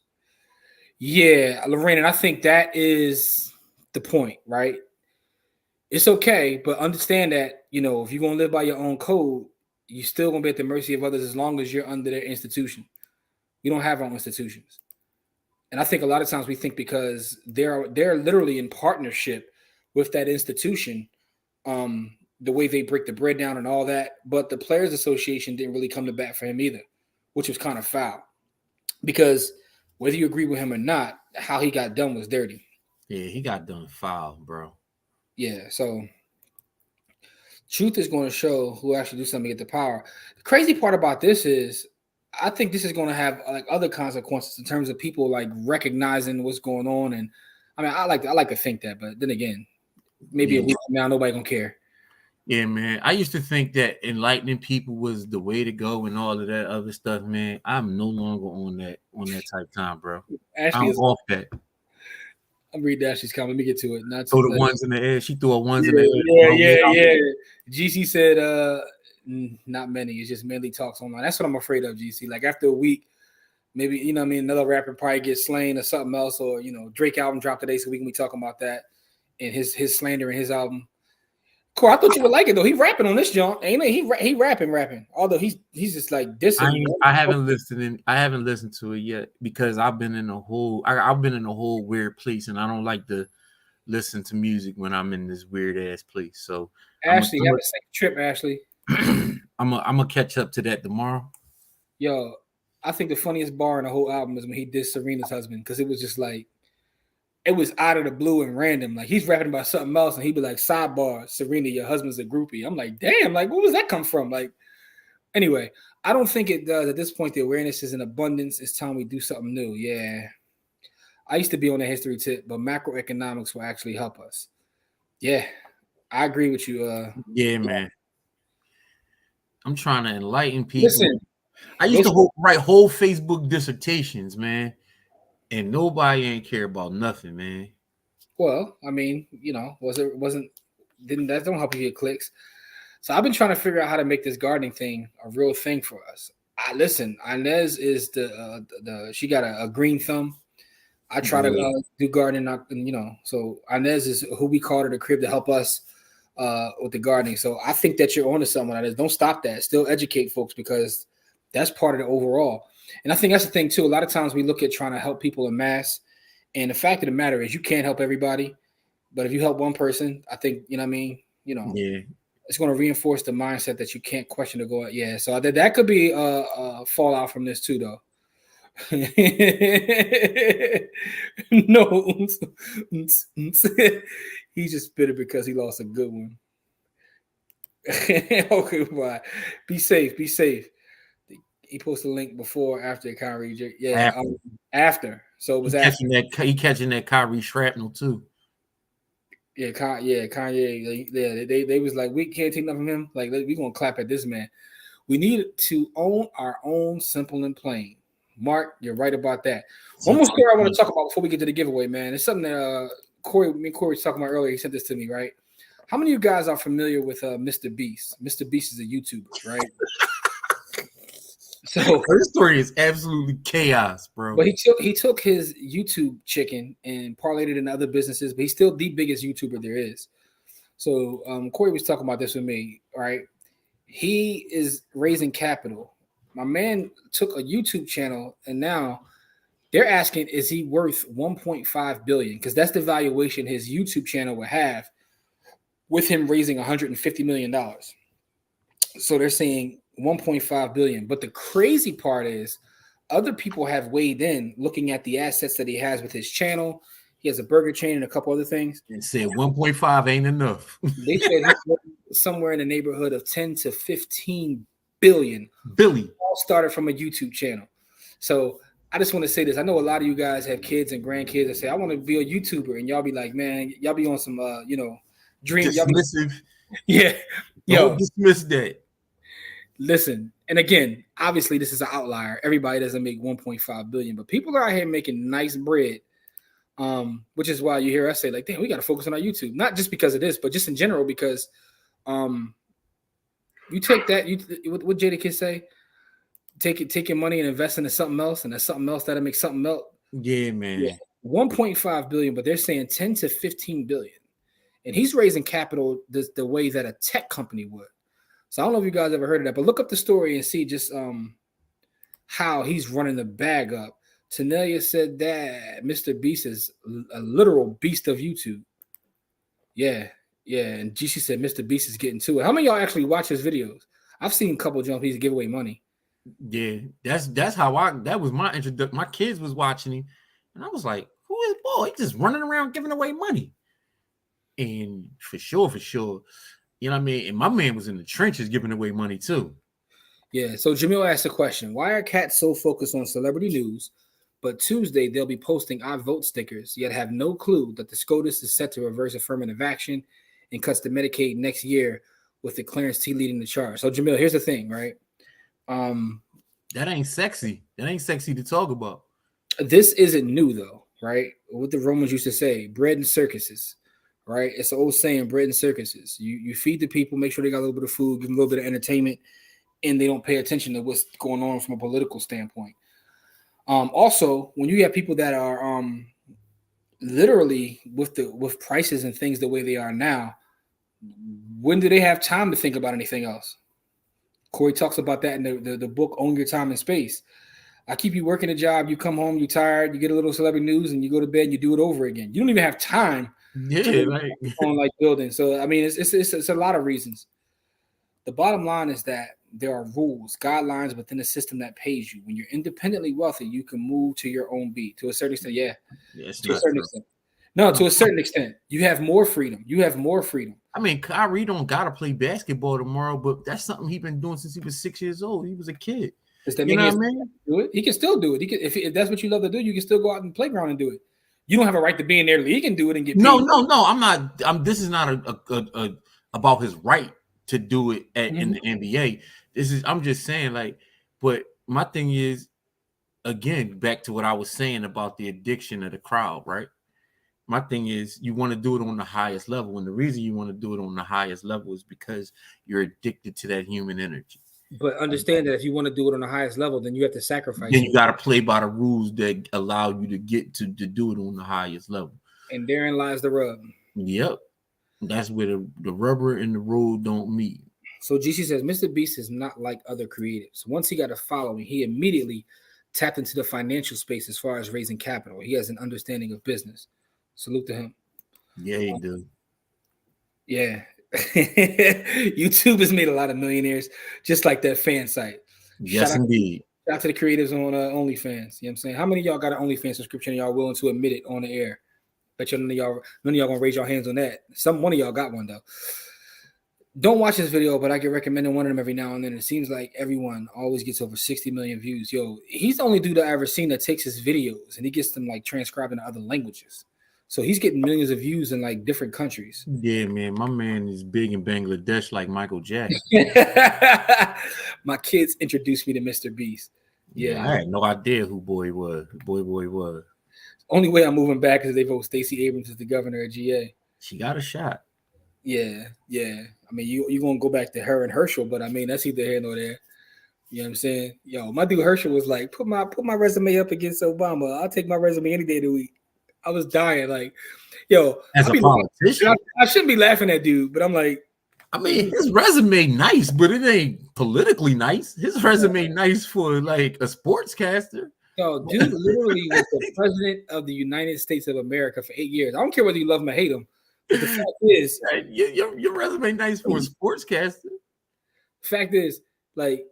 Yeah, Lorraine, and I think that is the point, right? It's okay, but understand that, if you're gonna live by your own code, you're still gonna be at the mercy of others as long as you're under their institution. We don't have our own institutions. And I think a lot of times we think because they're literally in partnership with that institution, the way they break the bread down and all that. But the Players Association didn't really come to bat for him either, which was kind of foul. Because whether you agree with him or not, how he got done was dirty. Yeah, he got done foul, bro. Yeah, so truth is going to show who actually do something to get the power. The crazy part about this is, I think this is going to have like other consequences in terms of people like recognizing what's going on. And I mean, I like to think that, but then again, maybe a week from now, nobody gonna care. Yeah, man. I used to think that enlightening people was the way to go and all of that other stuff, man. I'm no longer on that type time, bro. Ashley I'm off that. I'm reading Ashley's comment. Let me get to it. Not throw the ones in the air. She threw her ones in the air. Yeah. GC said, not many. It's just mainly talks online. That's what I'm afraid of, GC. Like after a week, maybe, another rapper probably gets slain or something else, or, Drake album dropped today, so we can be talking about that and his slander in his album. Core, I thought you would like it though. He rapping on this joint, ain't it? He rapping. Although he's just like dissing. I haven't listened to it yet because I've been in a whole weird place, and I don't like to listen to music when I'm in this weird ass place. So Ashley, have a second trip, Ashley. I'm gonna catch up to that tomorrow. Yo, I think the funniest bar in the whole album is when he dissed Serena's husband, because it was just like, it was out of the blue and random. Like he's rapping about something else, and he'd be like, "Sidebar, Serena, your husband's a groupie." I'm like, damn, like where was that come from? Like, Anyway, I don't think it does. At this point, the awareness is in abundance. It's time we do something new. Yeah. I used to be on the history tip, but macroeconomics will actually help us. Yeah, I agree with you. Yeah, man. I'm trying to enlighten people. Listen, I used to write whole Facebook dissertations, man, and nobody ain't care about nothing, man. well, I mean, didn't that don't help you get clicks? So I've been trying to figure out how to make this gardening thing a real thing for us. Listen, Inez is the she got a green thumb. I try to do gardening, so Inez is who we called her the crib to help us with the gardening. So I think that you're onto something like this. Don't stop that. Still educate folks because that's part of the overall. And I think that's the thing too. A lot of times we look at trying to help people in mass, and the fact of the matter is you can't help everybody. But if you help one person, I think you know what I mean. Yeah. It's going to reinforce the mindset that you can't question to go. Yeah, so that could be a fallout from this too, though. No, he just bitter because he lost a good one. Okay, bye. Be safe. Be safe. He posted a link before, after Kyrie. Yeah, after. So it was after. He catching that Kyrie shrapnel too. Yeah, Kanye. Yeah, they was like, we can't take nothing from him. Like, we gonna clap at this man. We need to own our own, simple and plain. Mark, you're right about that. One more story I want to talk about before we get to the giveaway, man. It's something that Corey was talking about earlier. He sent this to me, right? How many of you guys are familiar with Mr. Beast? Mr. Beast is a YouTuber, right? So her story is absolutely chaos, bro. But he took his YouTube chicken and parlayed it in other businesses, but he's still the biggest YouTuber there is. So Corey was talking about this with me, right? He is raising capital. My man took a YouTube channel, and now they're asking, is he worth 1.5 billion? Because that's the valuation his YouTube channel would have with him raising $150 million. So they're saying 1.5 billion. But the crazy part is other people have weighed in looking at the assets that he has with his channel. He has a burger chain and a couple other things. And said 1.5 ain't enough. They said he's somewhere in the neighborhood of 10 to 15 billion. All started from a YouTube channel. So I just want to say this. I know a lot of you guys have kids and grandkids that say, I want to be a YouTuber. And y'all be like, man, y'all be on some, dream. Dismissive. Yeah. Don't dismiss that. Listen, and again, obviously this is an outlier. Everybody doesn't make 1.5 billion, but people are out here making nice bread. Which is why you hear us say, like, damn, we got to focus on our YouTube. Not just because of this, but just in general, because you take that, what Jada Kids say? Take your money and invest into something else, and there's something else that'll make something else. Yeah, man. Yeah. 1.5 billion, but they're saying 10 to 15 billion. And he's raising capital the way that a tech company would. So I don't know if you guys ever heard of that, but look up the story and see just how he's running the bag up. Tanelia said that Mr. Beast is a literal beast of YouTube. Yeah. And GC said Mr. Beast is getting to it. How many of y'all actually watch his videos? I've seen a couple jump he's give away money. Yeah, that's how that was my introduction. My kids was watching him, and I was like, "Who is boy? He's just running around giving away money." And for sure, you know what I mean. And my man was in the trenches giving away money too. Yeah. So Jamil asked a question: why are cats so focused on celebrity news, but Tuesday they'll be posting "I vote" stickers, yet have no clue that the SCOTUS is set to reverse affirmative action and cuts to Medicaid next year, with the Clarence T leading the charge. So Jamil, here's the thing, right? That ain't sexy. That ain't sexy to talk about. This isn't new though, right? What the Romans used to say, bread and circuses, right? It's an old saying, bread and circuses. You feed the people, make sure they got a little bit of food, give them a little bit of entertainment, and they don't pay attention to what's going on from a political standpoint. Also, when you have people that are literally with prices and things the way they are now, when do they have time to think about anything else? Corey talks about that in the book, Own Your Time and Space. I keep you working a job, you come home, you're tired, you get a little celebrity news, and you go to bed and you do it over again. You don't even have time on building. So, I mean, it's a lot of reasons. The bottom line is that there are rules, guidelines within the system that pays you. When you're independently wealthy, you can move to your own beat. To a certain extent, to a certain extent. No, to a certain extent, you have more freedom. I mean, Kyrie don't gotta play basketball tomorrow, but that's something he's been doing since he was 6 years old. He was a kid. Does that You mean know he what I mean? do it? He can still do it. He can, if that's what you love to do, you can still go out in the playground and do it. You don't have a right to be in there. He can do it and get paid. No. I'm not. This is not a about his right to do it in the NBA. I'm just saying, like, but my thing is, again, back to what I was saying about the addiction of the crowd, right? My thing is, you want to do it on the highest level, and the reason you want to do it on the highest level is because you're addicted to that human energy. But understand that if you want to do it on the highest level, then you have to sacrifice. Then you got to play by the rules that allow you to get to do it on the highest level. And therein lies the rub. Yep. That's where the rubber and the road don't meet. So GC says, Mr. Beast is not like other creatives. Once he got a following, he immediately tapped into the financial space as far as raising capital. He has an understanding of business. Salute to him. Yeah, he do. Yeah. YouTube has made a lot of millionaires, just like that fan site. Yes, indeed. Shout out to the creatives on OnlyFans. You know what I'm saying? How many of y'all got an OnlyFans subscription and y'all willing to admit it on the air? Bet you none of y'all gonna raise your hands on that. One of y'all got one though. Don't watch this video, but I get recommended one of them every now and then. It seems like everyone always gets over 60 million views. Yo, he's the only dude I ever seen that takes his videos and he gets them like transcribed into other languages. So he's getting millions of views in like different countries. Yeah, man. My man is big in Bangladesh like Michael Jackson. My kids introduced me to Mr. Beast. Yeah, I had no idea who Boy was. Boy was. Only way I'm moving back is they vote Stacey Abrams as the governor of GA. She got a shot. Yeah. I mean, you gonna go back to her and Herschel, but I mean that's either here nor there. You know what I'm saying? Yo, my dude Herschel was like, put my resume up against Obama. I'll take my resume any day of the week. I was dying, like, yo, as a politician, I shouldn't be laughing at dude, but I'm like, I mean, his resume nice, but it ain't politically nice. His resume nice for like a sportscaster. Yo, dude literally was the president of the United States of America for 8 years. I don't care whether you love him or hate him. But the fact is, your resume nice for a sportscaster. Fact is, like,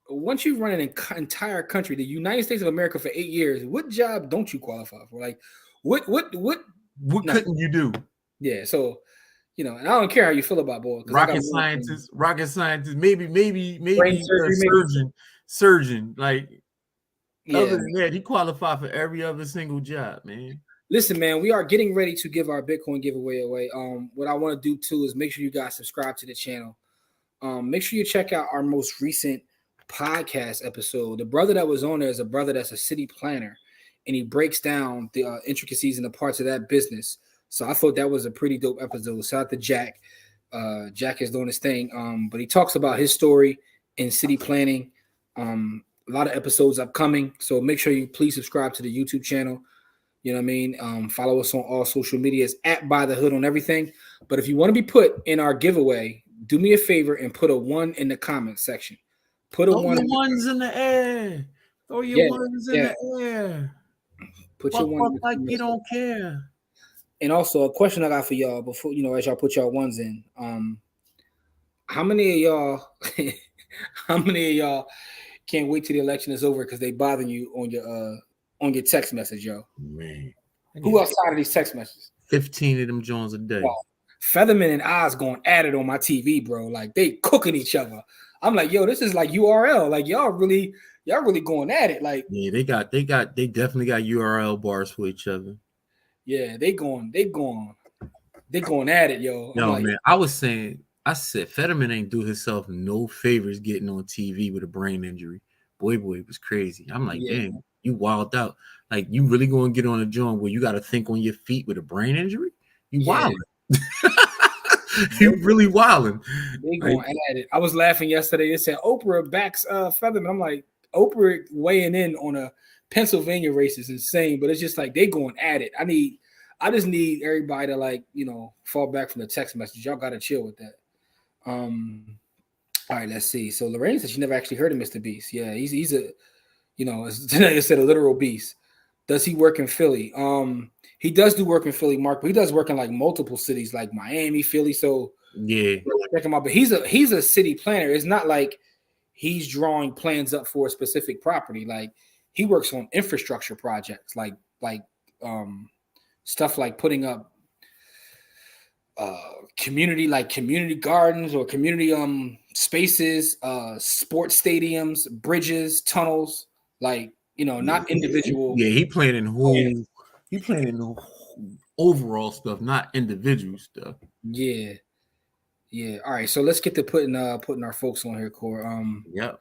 once you run an entire country, the United States of America for 8 years, what job don't you qualify for? Like, what couldn't you do? Yeah, so you know, and I don't care how you feel about boy. Rocket scientist, maybe surgeon. Like, other than that, he qualified for every other single job, man. Listen, man, we are getting ready to give our Bitcoin giveaway away. What I want to do too is make sure you guys subscribe to the channel. Make sure you check out our most recent podcast episode. The brother that was on there is a brother that's a city planner, and he breaks down the intricacies and the parts of that business. So I thought that was a pretty dope episode. Shout out to Jack. Jack is doing his thing. But he talks about his story in city planning. A lot of episodes upcoming. So make sure you please subscribe to the YouTube channel. You know what I mean? Follow us on all social medias at By the Hood on everything. But if you want to be put in our giveaway, do me a favor and put a 1 in the comment section. Put a one. Your ones in the air. Throw your ones in the air. Put your one like you don't care. And also a question I got for y'all before, you know, as y'all put y'all ones in. How many of y'all can't wait till the election is over because they bothering you on your text message, yo? Man. Who outside of these text messages? 15 of them Jones a day. Wow. Featherman and Oz going at it on my TV, bro. Like they cooking each other. I'm like, yo, this is like URL. Like y'all really going at it. Like yeah, they definitely got URL bars for each other. Yeah, they going at it, yo. No, like, man, I said Fetterman ain't do himself no favors getting on TV with a brain injury. Boy was crazy. I'm like, damn, you wild out. Like, you really gonna get on a joint where you got to think on your feet with a brain injury? You wilding. You really wilding. They going at it. I was laughing yesterday. They said Oprah backs Featherman. I'm like, Oprah weighing in on a Pennsylvania race is insane, but it's just like they going at it. I just need everybody to, like, you know, fall back from the text message. Y'all gotta chill with that. All right, let's see. So Lorraine said she never actually heard of Mr. Beast. Yeah, he's a, you know, I said a literal beast. Does he work in Philly? He does do work in Philly, Mark, but he does work in like multiple cities, like Miami, Philly. So yeah, check him out. But he's a city planner. It's not like he's drawing plans up for a specific property. Like he works on infrastructure projects, like stuff like putting up community gardens or community spaces, sports stadiums, bridges, tunnels, like, not individual. Yeah, he planning overall stuff, not individual stuff. Yeah. All right, so let's get to putting our folks on here, Core. Yep.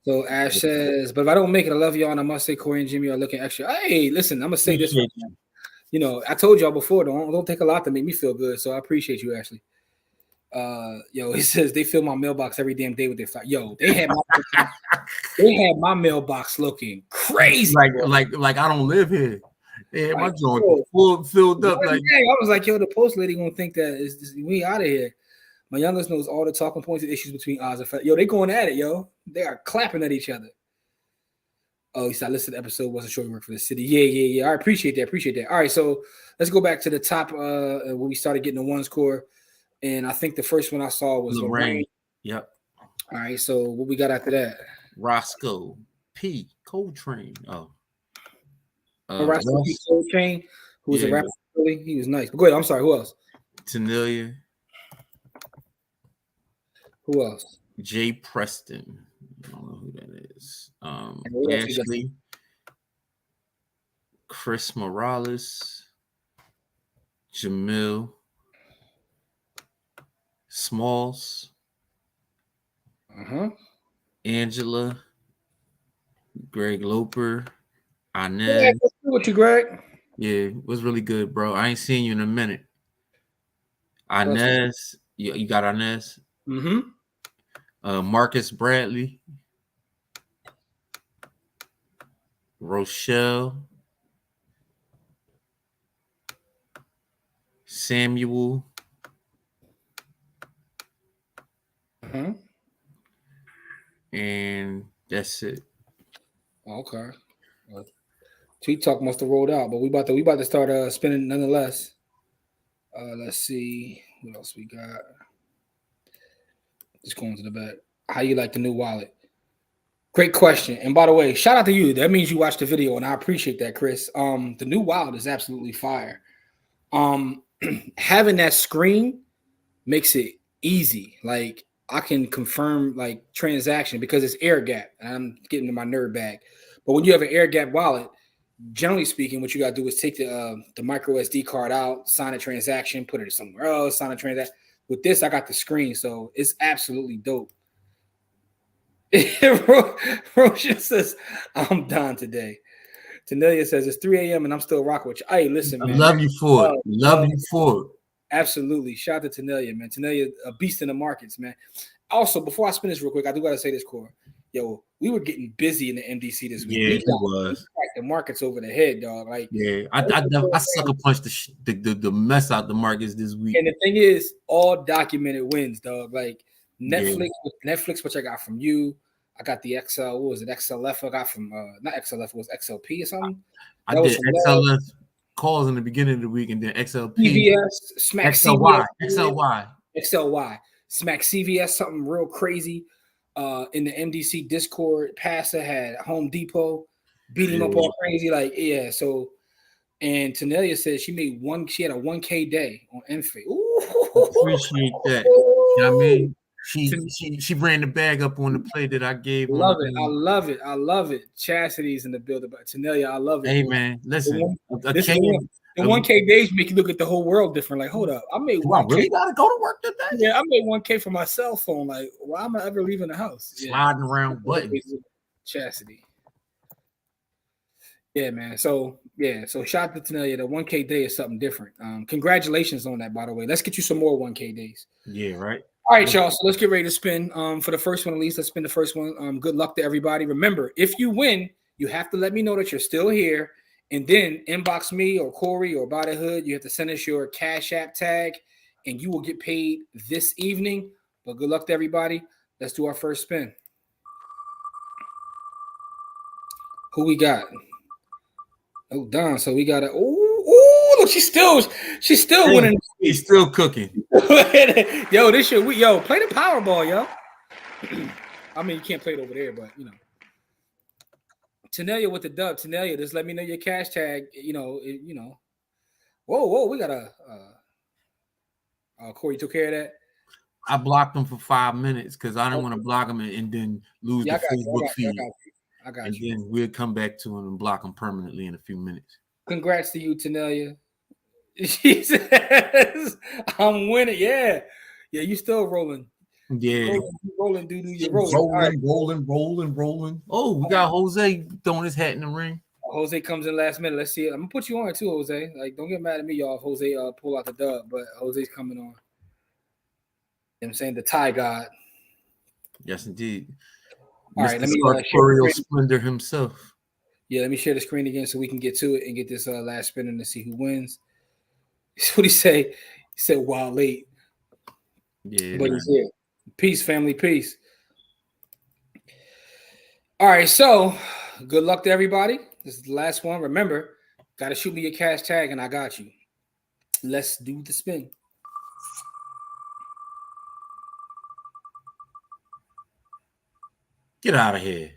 So Ash says, but if I don't make it, I love y'all, and I must say Corey and Jimmy are looking extra. Hey, listen, I'm gonna say this. I told y'all before, don't take a lot to make me feel good. So I appreciate you, Ashley. He says they fill my mailbox every damn day with their flight. Yo, they had my mailbox looking crazy. Like I don't live here. Yeah, my joint filled up. Like I was like, yo, the post lady gonna think that we out of here. My youngest knows all the talking points and issues between Oz and Fat. Yo, they going at it, yo. They are clapping at each other. Oh, he said, I listened to the episode, wasn't sure you worked for the city. Yeah. I appreciate that. All right, so let's go back to the top when we started getting the ones, Core. And I think the first one I saw was Lorraine. Yep. All right, so what we got after that? Roscoe P. Coltrane. Roscoe P. Coltrane, who was a rapper. He was nice. But go ahead, I'm sorry, who else? Tanelia. Who else? Jay Preston. I don't know who that is. Ashley. Chris Morales. Jamil. Smalls. Angela. Greg Loper. Inez. Yeah, what's good with you, Greg? Yeah, it was really good, bro. I ain't seen you in a minute. Inez. You got Inez? Marcus Bradley. Rochelle. Samuel. And that's it. Okay. Tweet Talk must have rolled out, but we about to start spinning nonetheless. Let's see what else we got. Just going to the back. How you like the new wallet? Great question. And by the way, shout out to you. That means you watched the video, and I appreciate that, Chris. The new wallet is absolutely fire. Having that screen makes it easy. Like I can confirm like transaction because it's air gap. And I'm getting to my nerd bag. But when you have an air gap wallet, generally speaking, what you got to do is take the micro SD card out, sign a transaction, put it somewhere else, sign a transaction. With this, I got the screen, so it's absolutely dope. Rocha says, I'm done today. Tanelia says, it's 3 a.m. and I'm still rocking with you. Hey, listen, man. I love you for it. Love you for it. Absolutely. Shout out to Tanelia, man. Tanelia, a beast in the markets, man. Also, before I spin this real quick, I do got to say this, Core. Yo, we were getting busy in the MDC this week. Yeah, it was. The markets over the head, dog. Like, yeah, I sucker punched the mess out the markets this week. And the thing is, all documented wins, dog. Like Netflix, which I got from you. I got the XL. What was it? XLF. I got from not XLF. It was XLP or something. I did XLF calls in the beginning of the week, and then XLP. CVS, Smack XLY, CVS, XLY, Smack CVS. Something real crazy. In the MDC Discord, Pastor had Home Depot beat him up all crazy. Like, yeah. So, and Tanelia said she had a 1K day on MFA. Appreciate that. You know what I mean? She ran the bag up on the play that I gave. I love it. Chastity's in the building, but Tanelia, I love it. Hey, man, listen. The 1K days make you look at the whole world different. Like, hold up, I made 1K. I really gotta go to work today. Yeah, I made 1K for my cell phone. Like, why am I ever leaving the house? Sliding around buttons. Chastity. Yeah, man. So shout out to Tanelia. The 1K day is something different. Congratulations on that, by the way. Let's get you some more 1K days. Yeah, right. All right, y'all. So let's get ready to spin. For the first one, at least, let's spin the first one. Good luck to everybody. Remember, if you win, you have to let me know that you're still here. And then inbox me or Corey or By the Hood. You have to send us your Cash App tag, and you will get paid this evening. But good luck to everybody. Let's do our first spin. Who we got? Oh, Don. So we got a. Oh, look, she's still winning. He's still cooking. Yo, this shit. Play the Powerball, yo. I mean, you can't play it over there, but you know. Tanelia with the dub. Tanelia, just let me know your cash tag. You know. Whoa, we got a Corey took care of that. I blocked him for 5 minutes because I didn't want to block him and then lose the Facebook feed. I got you. And then we'll come back to him and block him permanently in a few minutes. Congrats to you, Tanelia. She says, I'm winning. Yeah, you still rolling. Yeah. Rolling, you're rolling. Rolling. Oh, we got Jose throwing his hat in the ring. Jose comes in last minute. Let's see it. I'm gonna put you on too, Jose. Like, don't get mad at me, y'all, if Jose pull out the dub, but Jose's coming on. I'm saying the Thai God. Yes, indeed. All right, let me Sartorial Splendor himself. Yeah, let me share the screen again so we can get to it and get this last spinner to see who wins. What he say? He said, "Wow, late." Yeah, but he's here. Peace, family, peace. All right, so good luck to everybody. This is the last one. Remember, got to shoot me your cash tag, and I got you. Let's do the spin. Get out of here.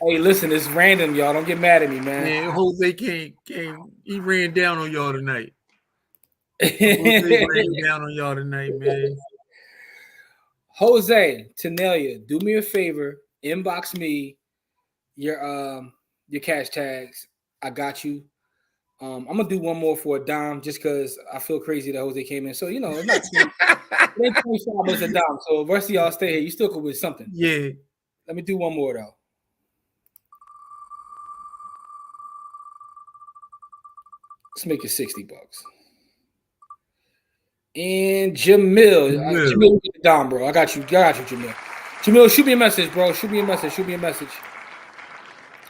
Hey, listen, it's random, y'all. Don't get mad at me, man. Man, Jose came. He ran down on y'all tonight. Jose ran down on y'all tonight, man. Jose, Tanelia, do me a favor. Inbox me your cash tags. I got you. I'm gonna do one more for a dime just because I feel crazy that Jose came in. So it's not it ain't $25 a dime. So the rest of y'all stay here. You still could win something. Yeah. Let me do one more though. Let's make it $60. And Jamil, Jamil, get the dime, bro. I got you, Jamil. Jamil, shoot me a message, bro. Shoot me a message.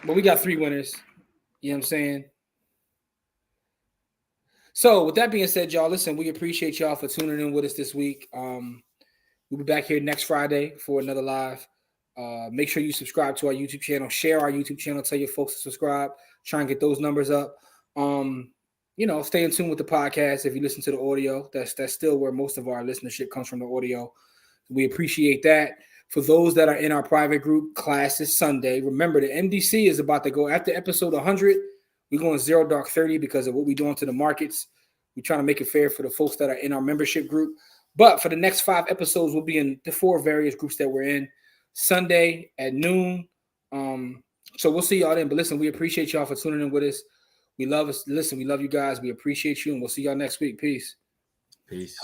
But we got 3 winners. You know what I'm saying? So with that being said, y'all, listen, we appreciate y'all for tuning in with us this week. We'll be back here next Friday for another live. Make sure you subscribe to our YouTube channel, share our YouTube channel, tell your folks to subscribe, try and get those numbers up. Stay in tune with the podcast. If you listen to the audio, that's still where most of our listenership comes from, the audio. We appreciate that. For those that are in our private group, class is Sunday. Remember, the MDC is about to go after episode 100. We're going 0 dark 30 because of what we're doing to the markets. We're trying to make it fair for the folks that are in our membership group. But for the next 5 episodes, we'll be in the 4 various groups that we're in. Sunday at noon. So we'll see y'all then. But listen, we appreciate y'all for tuning in with us. We love us. Listen, we love you guys. We appreciate you. And we'll see y'all next week. Peace. Peace.